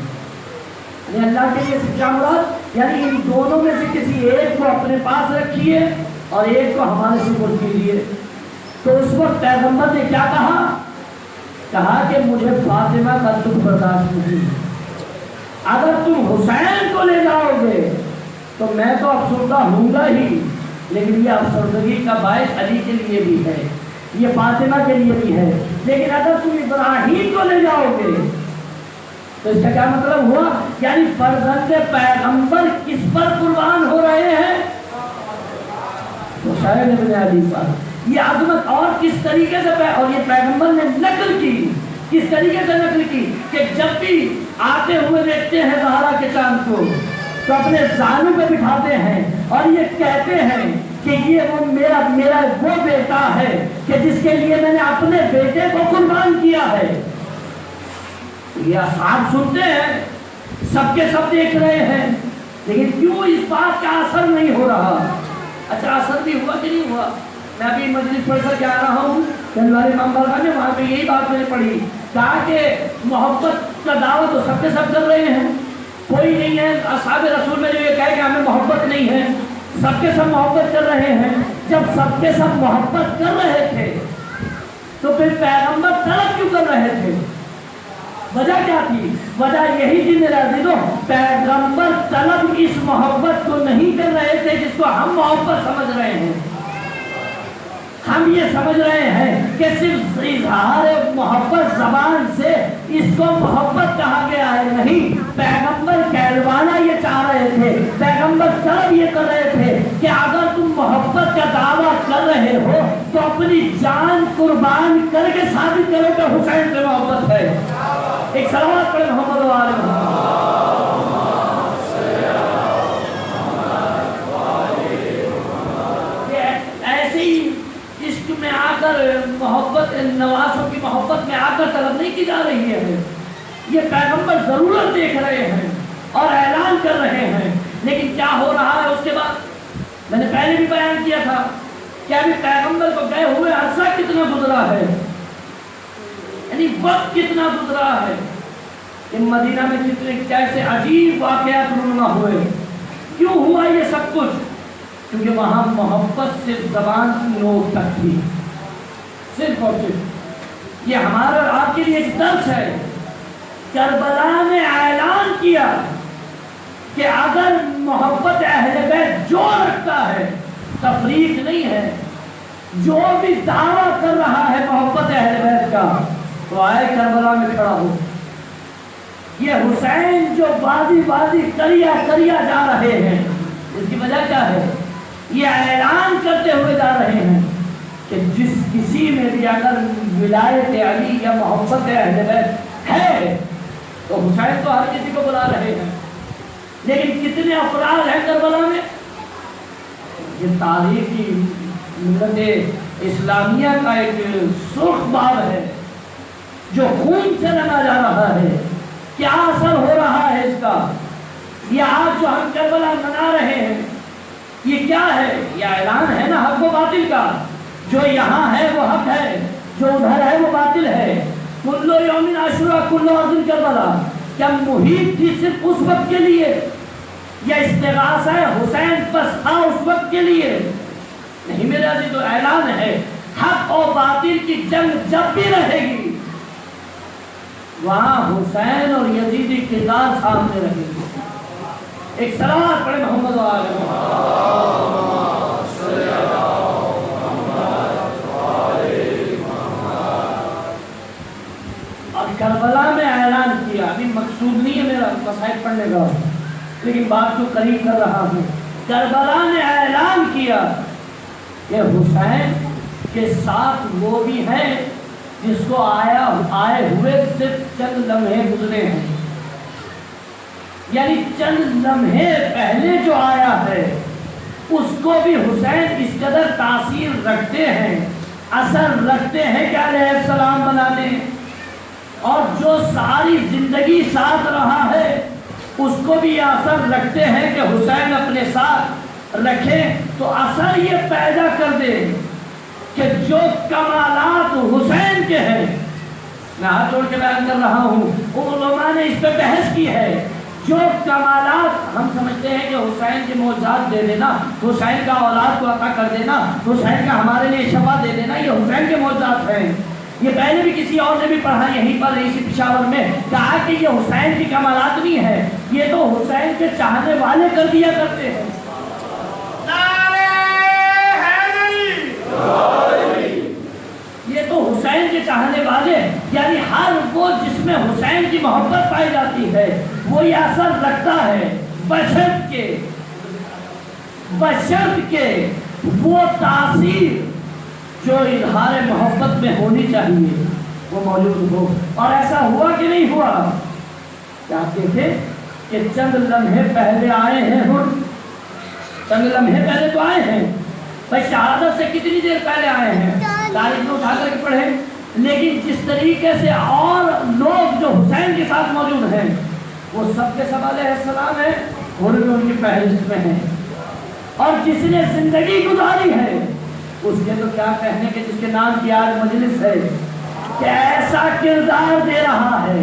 A: یعنی اللہ کے لیے کیا مراد؟ یعنی ان دونوں میں سے کسی ایک کو اپنے پاس رکھیے اور ایک کو ہمارے سپرد کیجیے. تو اس وقت پیغمبر نے کیا کہا کہ مجھے فاطمہ کا دکھ برداشت نہیں. اگر تم حسین کو لے جاؤ گے تو میں تو افسردہ ہوں گا ہی، لیکن یہ افسردگی کا باعث علی کے لیے بھی ہے، یہ فاطمہ کے لیے بھی ہے. لیکن اگر تم ابراہیم کو لے جاؤ گے تو اس کا کیا مطلب ہوا؟ یعنی فرزند پیغمبر کس پر قربان ہو رہے ہیں؟ حسین ابن علی پر. یہ عظمت اور کس طریقے سے اور یہ پیغمبر نے نقل کی، کس طریقے سے نقل کی کہ جب بھی آتے ہوئے دیکھتے ہیں زہرا کے چاند کو تو اپنے زانوں پہ بٹھاتے ہیں اور یہ کہتے ہیں کہ یہ وہ میرا وہ بیٹا ہے کہ جس کے لیے میں نے اپنے بیٹے کو قربان کیا ہے. یہ آپ سنتے ہیں، سب کے سب دیکھ رہے ہیں، لیکن کیوں اس بات کا اثر نہیں ہو رہا؟ اچھا اثر بھی ہوا کہ نہیں ہوا؟ میں ابھی مجلس پڑھ کر کے آ رہا ہوں جنواری امام بارگاہ میں، وہاں پہ یہی بات میں نے پڑھی. کہا کہ محبت کا دعویٰ تو سب کے سب کر رہے ہیں، کوئی نہیں ہے اصحاب رسول میں جو یہ کہے کہ ہمیں محبت نہیں ہے. سب کے سب محبت کر رہے ہیں. جب سب کے سب محبت کر رہے تھے تو پھر پیغمبر طلب کیوں کر رہے تھے؟ وجہ کیا تھی؟ وجہ یہی تھی میرے عزیزوں، پیغمبر طلب اس محبت کو نہیں کر رہے تھے جس کو ہم محبت سمجھ رہے ہیں. ہم یہ سمجھ رہے ہیں کہ صرف اظہار محبت زبان سے اس کو محبت کہا گیا ہے. نہیں، پیغمبر کہلوانا یہ چاہ رہے تھے، پیغمبر طلب یہ کر رہے تھے کہ اگر تم محبت کا دعویٰ کر رہے ہو تو اپنی جان قربان کر کے ثابت کرو کہ حسین سے محبت ہے. ایک صلوات پڑھیں محمد و آل محمد. ایسے ہی عشق میں آ کر محبت، نوازوں کی محبت میں آ کر طلب نہیں کی جا رہی ہے. یہ پیغمبر ضرورت دیکھ رہے ہیں اور اعلان کر رہے ہیں. لیکن کیا ہو رہا ہے اس کے بعد؟ میں نے پہلے بھی بیان کیا تھا کہ ابھی پیغمبر کو گئے ہوئے عرصہ کتنا گزرا ہے، یعنی وقت کتنا گزرا ہے کہ مدینہ میں کتنے کیسے عجیب واقعات رونما ہوئے. کیوں ہوا یہ سب کچھ؟ کیونکہ وہاں محبت صرف زبان کی نوک تک تھی، صرف اور صرف. یہ ہمارا اور آپ کے لیے ایک درس ہے. کربلا نے اعلان کیا کہ اگر محبت اہل بیت جو رکھتا ہے، تفریق نہیں ہے، جو بھی دعویٰ کر رہا ہے محبت اہل بیت کا، تو آئے کربلا میں کھڑا ہو. یہ حسین جو وادی وادی کریا جا رہے ہیں، اس کی وجہ کیا ہے؟ یہ اعلان کرتے ہوئے جا رہے ہیں کہ جس کسی میں بھی اگر ولایت علی یا محبت اہل بیت ہے تو حسین تو ہر کسی کو بلا رہے ہیں. لیکن کتنے افراد ہیں کربلا میں؟ یہ تاریخ کی ملت اسلامیہ کا ایک سرخ باب ہے جو خون سے رنگا جا رہا ہے. کیا اثر ہو رہا ہے اس کا؟ یہ آج جو ہم کربلا منا رہے ہیں یہ کیا ہے؟ یہ اعلان ہے نا حق و باطل کا. جو یہاں ہے وہ حق ہے، جو ادھر ہے وہ باطل ہے. کل یوم عاشورا کل ارض کربلا. کیا محیط تھی صرف اس وقت کے لیے، یا استغاثہ حسین بس تھا اس وقت کے لیے؟ نہیں میرے عزیز، تو اعلان ہے حق و باطل کی جنگ جب بھی رہے گی وہاں حسین اور یزیدی کردار سامنے رہے گی. ایک صلوات پڑھیں محمد و آل محمد. اور کربلا میں اعلان کیا. ابھی مقصود نہیں ہے میرا مسائل پڑھنے کا، لیکن بات کو قریب کر رہا ہوں. کربلا نے اعلان کیا کہ حسین کے ساتھ وہ بھی ہیں جس کو آئے ہوئے صرف چند لمحے گزرے ہیں. یعنی چند لمحے پہلے جو آیا ہے اس کو بھی حسین اس قدر تاثیر رکھتے ہیں، اثر رکھتے ہیں کہ علیہ السلام بنانے، اور جو ساری زندگی ساتھ رہا ہے اس کو بھی اثر رکھتے ہیں کہ حسین اپنے ساتھ رکھیں تو اثر یہ پیدا کر دے کہ جو کمالات حسین کے ہیں، میں ہاتھ جوڑ کے بیان کر رہا ہوں، علماء نے اس پہ بحث کی ہے، جو کمالات ہم سمجھتے ہیں کہ حسین کے معجزات دے دینا، حسین کا اولاد کو عطا کر دینا، حسین کا ہمارے لیے شفا دے دینا، یہ حسین کے معجزات ہیں۔ یہ پہلے بھی کسی اور نے بھی پڑھا یہیں پر اسی پشاور میں، کہا کہ یہ حسین کی کمالات نہیں ہے، یہ تو حسین کے چاہنے والے کر دیا کرتے ہیں۔ یہ تو حسین کے چاہنے والے، یعنی ہر وہ جس میں حسین کی محبت پائی جاتی ہے وہ یہ اثر رکھتا ہے، بشرط کے وہ تاثیر جو اظہار محبت میں ہونی چاہیے وہ موجود ہو۔ اور ایسا ہوا کہ نہیں ہوا؟ کیا کہتے کہ چند لمحے پہلے آئے ہیں، چند لمحے پہلے تو آئے ہیں، بھائی شہادت سے کتنی دیر پہلے آئے ہیں، تاریخ میں اٹھا کر کے پڑھیں، لیکن جس طریقے سے اور لوگ جو حسین کے ساتھ موجود ہیں وہ سب کے سب علیہ السلام ہیں، اور بھی ان کی فہرست میں ہیں، اور جس نے زندگی گزاری ہے اس کے تو کیا کہنے کہ جس کے نام کی آج مجلس ہے، کہ ایسا کردار دے رہا ہے،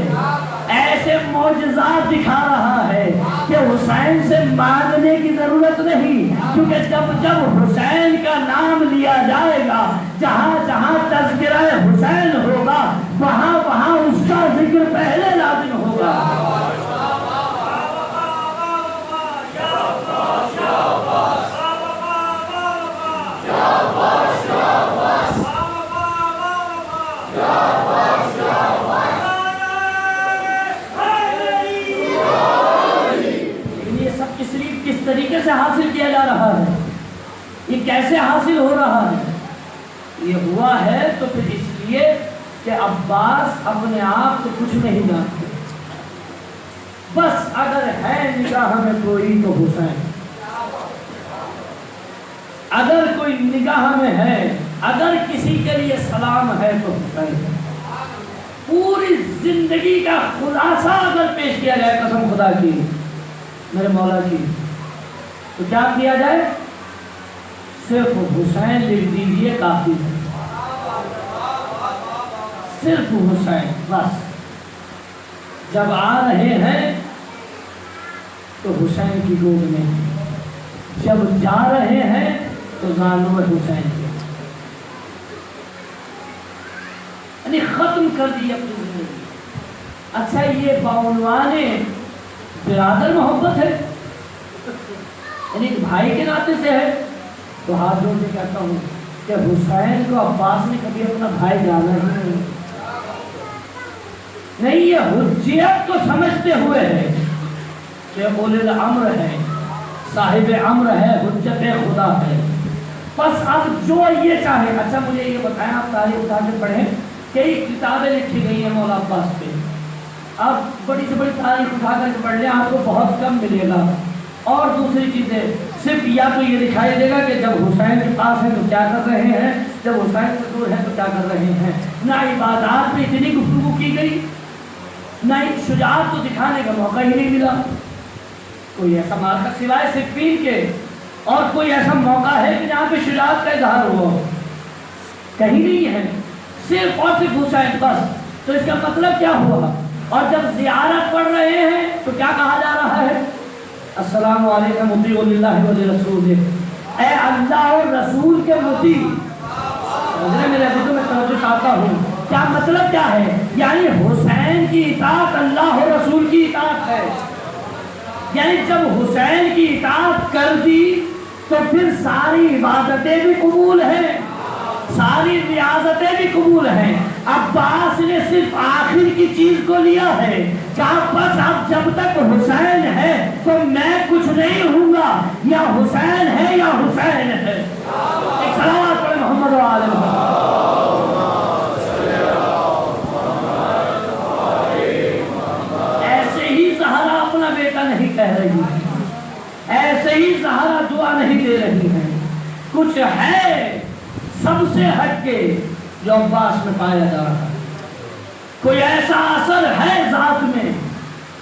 A: ایسے معجزات دکھا رہا ہے کہ حسین سے مانگنے کی ضرورت نہیں، کیونکہ جب حسین کا نام لیا جائے گا، جہاں جہاں تذکرہ حسین ہوگا وہاں وہاں اس کا ذکر پہلے لازم ہوگا۔ کس طریقے سے حاصل کیا جا رہا ہے، یہ کیسے حاصل ہو رہا ہے؟ یہ ہوا ہے تو پھر اس لیے کہ عباس اپنے آپ کو کچھ نہیں جانتے، بس اگر ہے نگاہ میں کوئی تو حسین، اگر کوئی نگاہ میں ہے، اگر کسی کے لیے سلام ہے تو حسین۔ پوری زندگی کا خلاصہ اگر پیش کیا جائے قسم خدا کی، میرے مولا کی، تو کیا کیا جائے؟ صرف حسین لکھ دیجئے کافی ہے، صرف حسین بس۔ جب آ رہے ہیں تو حسین کی گود میں، جب جا رہے ہیں تو زانو حسین کے، یعنی ختم کر دی اپنی زندگی۔ اچھا یہ بعنوان برادر محبت ہے، یعنی ایک بھائی کے ناطے سے ہے، تو ہاتھ جوڑ کے کہتا ہوں کہ حسین کو عباس نے کبھی اپنا بھائی جانا ہی نہیں، یہ حجیت کو سمجھتے ہوئے ہے کہ اولی الامر ہے، صاحب امر ہے، حجت خدا ہے، بس اب جو یہ چاہے۔ اچھا مجھے یہ بتائیں، آپ تاریخ اٹھا کے پڑھیں، کئی کتابیں لکھی گئی ہیں مولا عباس پہ، آپ بڑی سے بڑی تاریخ اٹھا کر کے پڑھ لیں، آپ کو بہت کم ملے گا۔ اور دوسری چیزیں صرف یا تو یہ دکھائی دے گا کہ جب حسین کے پاس ہے تو کیا کر رہے ہیں، جب حسین سے دور ہے تو کیا کر رہے ہیں۔ نہ عبادات پہ اتنی گفتگو کی گئی، نہ شجاعت کو دکھانے کا موقع ہی نہیں ملا۔ کوئی ایسا موقع سوائے صفین کے اور کوئی ایسا موقع ہے کہ جہاں پہ شجاعت کا اظہار ہوا؟ کہیں نہیں ہے، صرف اور صرف حسین بس۔ تو اس کا مطلب کیا ہوا؟ اور جب زیارت پڑھ رہے ہیں تو کیا کہا جا رہا ہے؟ السلام علیکم مطیع اللہ و رسول، اے اللہ اور رسول کے مطیع۔ میرے عزیزوں میں توجہ چاہتا ہوں، کیا مطلب کیا ہے؟ یعنی حسین کی اطاعت اللہ اور رسول کی اطاعت ہے، یعنی جب حسین کی اطاعت کر دی تو پھر ساری عبادتیں بھی قبول ہیں، ساری ریاضتیں بھی قبول ہیں۔ عباس نے صرف آخر کی چیز کو لیا ہے، کہا بس اب جب تک حسین ہے تو میں کچھ نہیں ہوں گا، یا حسین ہے یا حسین ہے۔ ایک صلوات پڑھیں محمد و آل محمد۔ ایسے ہی زہرا اپنا بیٹا نہیں کہہ رہی ہے، ایسے ہی زہرا دعا نہیں دے رہی ہے، کچھ ہے سب سے ہٹ کے جو عباس میں پایا جا رہا ہے، کوئی ایسا اثر ہے ذات میں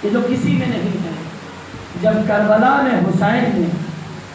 A: کہ جو کسی میں نہیں ہے۔ جب کربلا میں حسین نے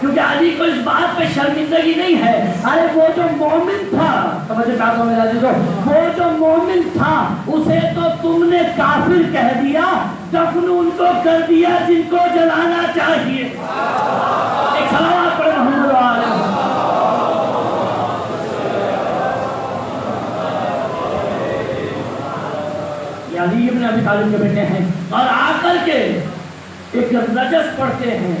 A: کیونکہ علی کو اس بات پہ شرمندگی نہیں ہے. ارے وہ جو مومن تھا, سمجھ چاہتا ہوں میرا عزیزو, وہ جو مومن تھا اسے تو تم نے کافر کہہ دیا, دفن ان کو کر دیا جن کو جلانا چاہیے. ایک صلوات پڑھے محمد علیہ. یہ علی ابن ابی طالب کے بیٹے ہیں اور آ کر کے ایک رجس پڑھتے ہیں.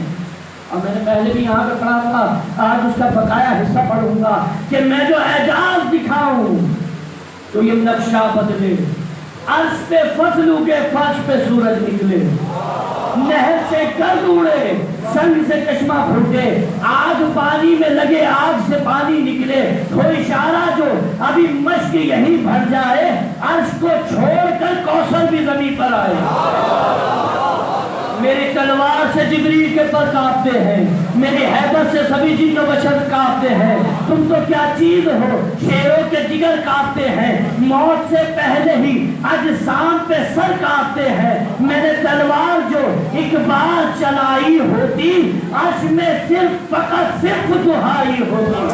A: اور میں نے پہلے بھی یہاں پہ پڑھا تھا, آج اس کا بقایا حصہ پڑھوں گا کہ میں جو اعجاز دکھاؤں تو یہ نقشہ بدلے, عرش پہ فصل اگے, فرش پہ سورج نکلے, نہر سے گرد اڑے, سنگ سے چشمہ پھوٹے, آگ پانی میں لگے, آگ سے پانی نکلے, تو اشارہ جو ابھی مشک یہیں بھر جائے, عرش کو چھوڑ کر کوثر بھی زمین پر آئے. میری تلوار سے جبریل کے پر کانپتے ہیں, میری ہیبت سے سبھی جن و بشر کانپتے ہیں. تم تو کیا چیز ہو, شیروں کے جگر کانپتے ہیں, موت سے پہلے ہی اجسام پہ سر کانپتے ہیں. میرے تلوار جو ایک بار چلائی ہوتی, عرش میں فقط صرف دہائی ہوتی.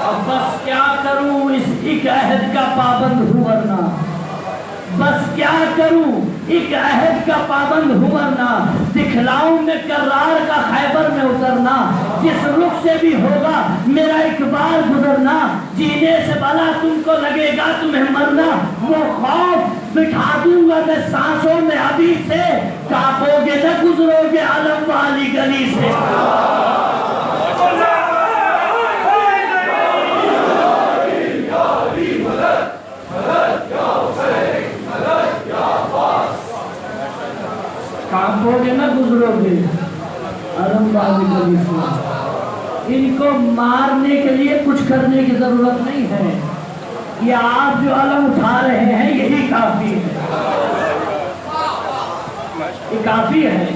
A: اب بس کیا کروں, اس ایک عہد کا پابند ہوں ورنہ, بس کیا کروں, ایک عہد کا پابند ہوں ورنہ, دکھلاؤں میں کرار کا خیبر میں اترنا, جس رخ سے بھی ہوگا میرا ایک بار گزرنا, جینے سے بھلا تم کو لگے گا تمہیں مرنا, وہ خوف بٹھا دوں گا میں سانسوں میں ابھی سے, کانپو گے نہ گزرو گے علم والی گلی سے. کانپو گے نہ گزرو گے علم والی گلی سے. ان کو مارنے کے لیے کچھ کرنے کی ضرورت نہیں ہے, یہ آپ جو علم اٹھا رہے ہیں یہی کافی ہے, یہ کافی ہے.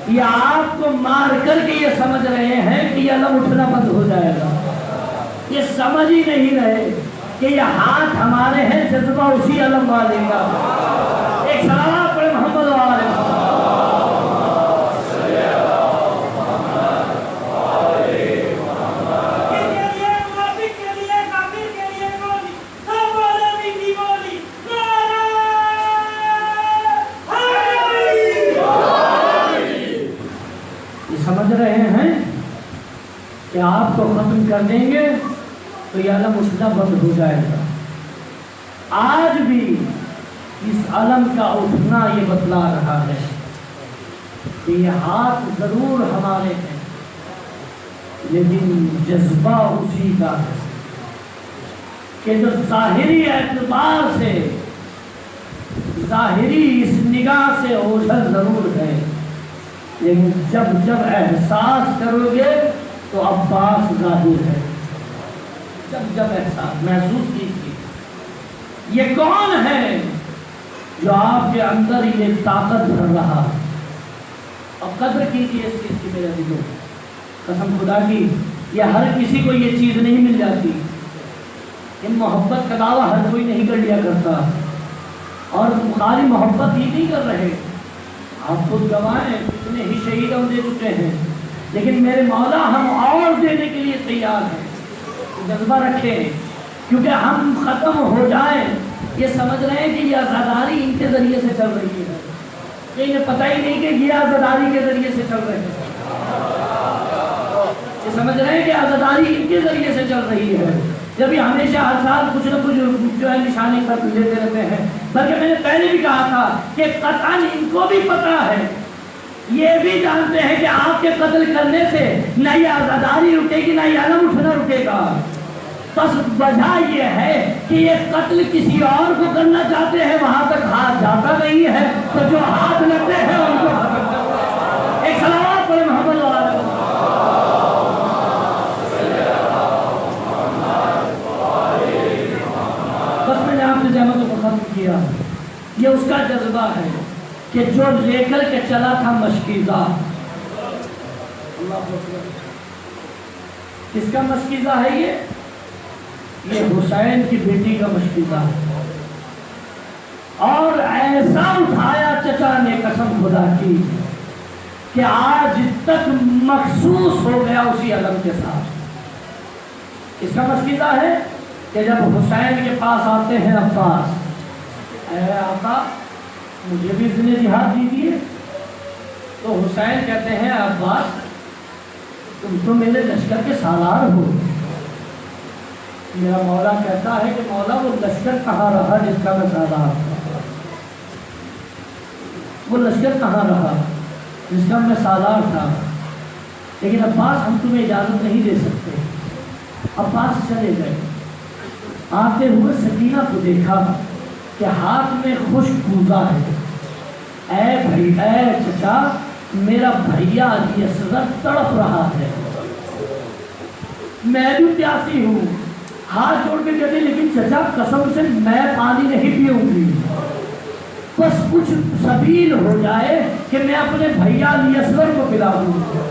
A: یہ آپ کو مار کر کے یہ سمجھ رہے ہیں کہ یہ علم اٹھنا بند ہو جائے گا, یہ سمجھ ہی نہیں رہے کہ یہ ہاتھ ہمارے ہیں, جذبہ اسی علم والے کا. ایک صلوات پڑھے محمد علیہ. سمجھ رہے ہیں کہ آپ کو ختم کر دیں گے تو یہ علم اٹھنا بند ہو جائے گا. آج بھی اس علم کا اٹھنا یہ بتلا رہا ہے کہ یہ ہاتھ ضرور ہمارے ہیں, لیکن جذبہ اسی کا ہے کہ جو ظاہری اعتبار سے, ظاہری اس نگاہ سے اوجھل ضرور ہے, لیکن جب جب احساس کرو گے تو عباس ظاہر ہے. جب جب احساس محسوس کیجیے, یہ کون ہے جو آپ کے اندر یہ طاقت بھر رہا. اب قدر کیجیے اس چیز کی میرے دلوں, قسم خدا کی یہ ہر کسی کو یہ چیز نہیں مل جاتی. ان محبت کا دعویٰ ہر کوئی نہیں کر لیا کرتا, اور خالی محبت ہی نہیں کر رہے, آپ خود گواہیں کتنے ہی شہید ہم دے چکے ہیں, لیکن میرے مولا ہم اور دینے کے لیے تیار ہیں. جذبہ رکھیں, کیونکہ ہم ختم ہو جائیں یہ سمجھ رہے ہیں کہ یہ آزاداری ان کے ذریعے سے چل رہی ہے, انہیں پتہ ہی نہیں کہ یہ آزاداری کے ذریعے سے چل رہے ہیں. یہ سمجھ رہے ہیں کہ آزاداری ان کے ذریعے سے چل رہی ہے, جب یہ ہمیشہ ہر سال کچھ نہ کچھ جو ہے نشانی پر لیتے رہتے ہیں. بلکہ میں نے پہلے بھی کہا تھا کہ قطعاً ان کو بھی پتہ ہے, یہ بھی جانتے ہیں کہ آپ کے قتل کرنے سے نہ یہ آزاداری رکے گی نہ یہ علم اٹھنا رکے گا. بس وجہ یہ ہے کہ یہ قتل کسی اور کو کرنا چاہتے ہیں, وہاں تک ہاتھ جاتا نہیں ہے, تو جو ہاتھ لگتے ہیں ان کو ختم کرتے ہیں. ایک صلوات پڑھے محمد علیہ. بس میں نے آپ کی زحمتوں کو ختم کیا. یہ اس کا جذبہ ہے کہ جو لے کر کے چلا تھا مشکیزہ. کس کا مشکیزہ ہے یہ حسین کی بیٹی کا مشکیزہ ہے. اور ایسا اٹھایا چچا نے قسم خدا کی کہ آج تک مخصوص ہو گیا اسی علم کے ساتھ۔ اس کا مشکلہ ہے کہ جب حسین کے پاس آتے ہیں عباس، اے آقا مجھے بھی اذن جہاد دیجیے، تو حسین کہتے ہیں عباس تم تو میرے لشکر کے سالار ہو۔ میرا مولا کہتا ہے کہ مولا وہ لشکر کہاں رہا جس کا میں سالار تھا، وہ لشکر کہاں رہا جس کا میں سالار تھا، لیکن عباس ہم تمہیں اجازت نہیں دے سکتے۔ عباس چلے گئے، آتے ہوئے سکینہ کو دیکھا کہ ہاتھ میں خشک کوزہ ہے۔ اے بھائی، اے چچا، میرا بھیا علی اصغر تڑپ رہا ہے، میں بھی پیاسی ہوں۔ ہاتھ جوڑ کے کہتے لیکن چچا قسم سے میں پانی نہیں پیوں گی، بس کچھ سبیل ہو جائے کہ میں اپنے بھیا علی اصغر کو پلا دوں۔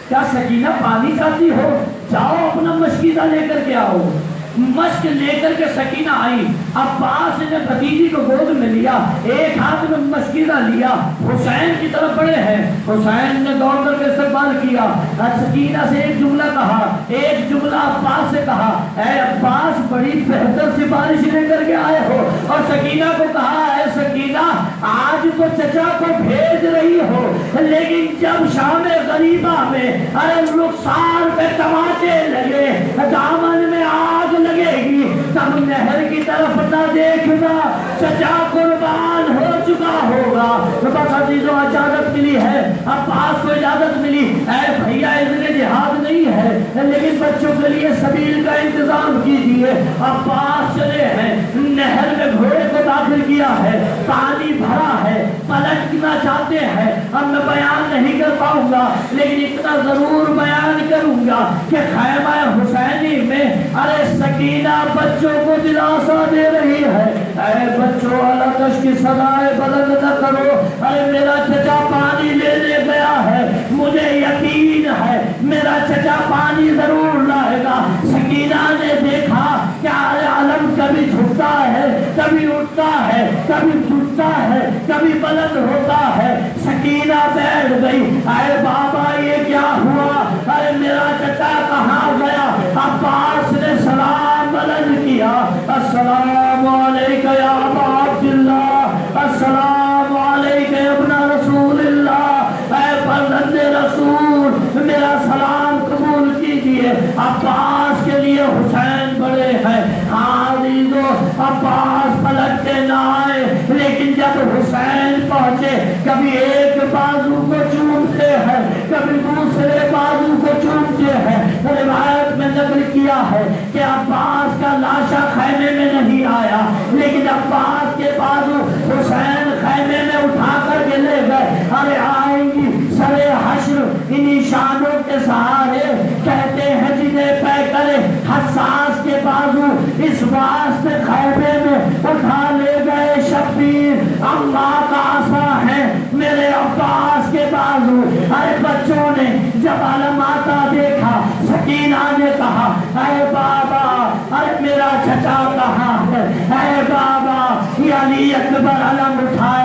A: کیا سکینہ پانی چاہتی ہو؟ جاؤ اپنا مشکیزہ لے کر کے آؤ۔ مشک لے کر کے سکینہ آئی، عباس نے بھتیجی کو گود میں لیا، ایک ہاتھ میں مشکیزہ لیا، حسین کی طرف بڑھے ہیں۔ حسین نے دوڑ کر کے استقبال کیا، سکینہ سے ایک جملہ کہا، ایک جملہ عباس سے کہا، اے عباس بڑی بہتر سفارش لے کر کے آئے ہو۔ اور سکینہ کو کہا، اے سکینہ آج تو چچا کو بھیج رہی ہو، لیکن جب شام غریبہ میں ارے رخسار پہ تماچے لگے، دامن میں آگ لگے گی، تب نہر کی طرف نہ دیکھنا، چچا قربان ہو چکا ہوگا۔ بس عزیزوں اجازت ملی ہے، عباس کو اجازت ملی، اے بھیا اذن جہاد نہیں ہے لیکن بچوں کے لیے سبیل کا انتظام کیجیے۔ عباس چلے ہیں، نہر میں گھوڑے کو داخل کیا ہے، پانی بھرا ہے، پلٹنا چاہتے ہیں۔ اب میں بیان نہیں کر پاؤں گا لیکن اتنا ضرور بیان کروں گا کہ خیمہ حسینی میں ارے سکینہ بچوں کو دلاسا دے رہی ہے، اے بچوں آتش کی صدائے بلند نہ کرو، ارے میرا چچا پانی لینے گیا ہے، مجھے یقین ہے میرا چچا پانی ضرور لائے گا۔ سکینہ نے دیکھا کہ علم کبھی جھکتا ہے، کبھی اٹھتا ہے، کبھی جھکتا ہے، کبھی بلند ہوتا ہے۔ سکینہ بیٹھ گئی، اے بابا یہ کیا ہوا، ارے میرا چچا کہاں گیا؟ عباس نے سلام بلند کیا، السلام علیکہ یا ابا عبداللہ، السلام علیکہ ابن رسول اللہ، اے فرزند رسول میرا سلام قبول کیجئے۔ عباس کے لیے حسین بڑے ہیں، عزیزو عباس پلٹ کے نہ آئے، لیکن جب حسین پہنچے کبھی ایک بازو کو چومتے ہیں، کبھی دوسرے بازو کو چومتے ہیں۔ روایت میں نقل کیا ہے کہ عباس کا لاشا خیمے میں نہیں آیا، لیکن عباس کے بازو حسین خیمے میں اٹھا کر کے لے گئے۔ ارے آئیں گی سرے حشر انہی شانوں کے سہارے، کہتے ہیں جنہیں پے کرے حساس کے بازو اس واسطے خیمے میں اٹھا لے گئے۔ شبیر اللہ کا عصا ہے میرے عباس کے بازو۔ ارے بچوں نے جب علم آتا دیکھا، سکینہ نے کہا، اے بابا ارے میرا چچا کہاں ہے؟ اے بابا یہ علی اکبر علم اٹھا